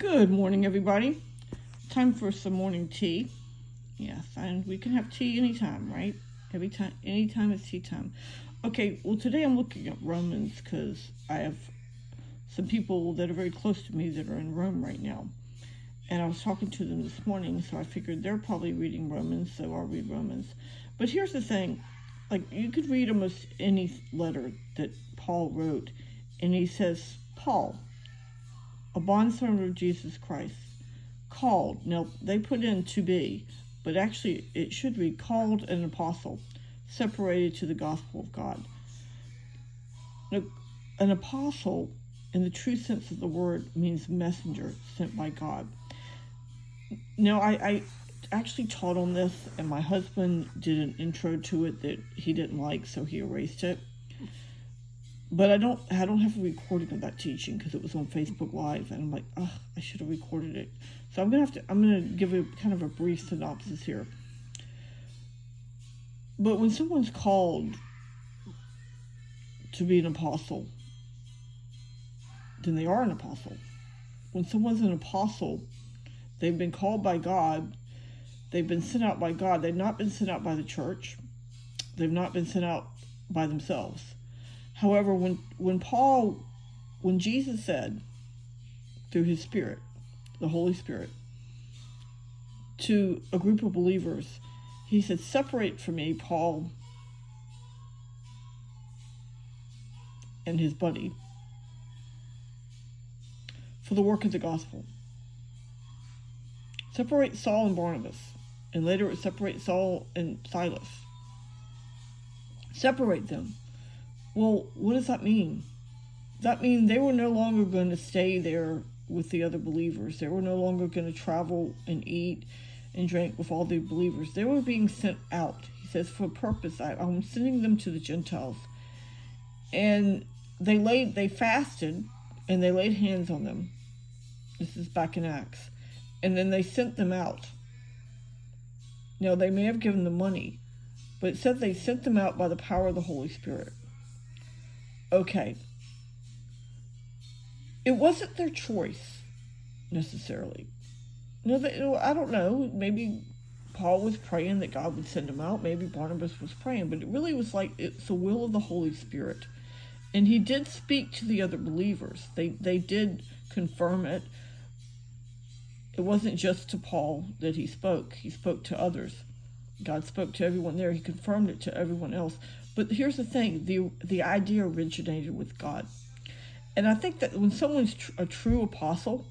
Good morning, everybody. Time for some morning tea. Yes, and we can have tea anytime, right? Anytime is tea time. Okay, well, today I'm looking at Romans because I have some people that are very close to me that are in Rome right now. And I was talking to them this morning, so I figured they're probably reading Romans, so I'll read Romans. But here's the thing, like, you could read almost any letter that Paul wrote, and he says, Paul, a bondservant of Jesus Christ, called. Now, they put in to be, but actually it should read called an apostle, separated to the gospel of God. Now, an apostle, in the true sense of the word, means messenger sent by God. Now, I actually taught on this, and my husband did an intro to it that he didn't like, so he erased it. But I don't have a recording of that teaching because it was on Facebook Live, and I'm like, oh, I should have recorded it. So I'm gonna give a kind of a brief synopsis here. But when someone's called to be an apostle, then they are an apostle. When someone's an apostle, they've been called by God. They've been sent out by God. They've not been sent out by the church. They've not been sent out by themselves. However, when Jesus said, through his Spirit, the Holy Spirit, to a group of believers, he said, separate from me Paul and his buddy for the work of the gospel. Separate Saul and Barnabas, and later it would separate Saul and Silas. Separate them. Well, what does that mean? Does that mean they were no longer going to stay there with the other believers? They were no longer going to travel and eat and drink with all the believers. They were being sent out. He says, for a purpose. I'm sending them to the Gentiles. And they fasted and they laid hands on them. This is back in Acts. And then they sent them out. Now, they may have given them money, but it said they sent them out by the power of the Holy Spirit. Okay. It wasn't their choice, necessarily. No, I don't know. Maybe Paul was praying that God would send him out. Maybe Barnabas was praying. But it really was like it's the will of the Holy Spirit. And he did speak to the other believers. They did confirm it. It wasn't just to Paul that he spoke. He spoke to others. God spoke to everyone there. He confirmed it to everyone else. But here's the thing, the idea originated with God. And I think that when someone's a true apostle,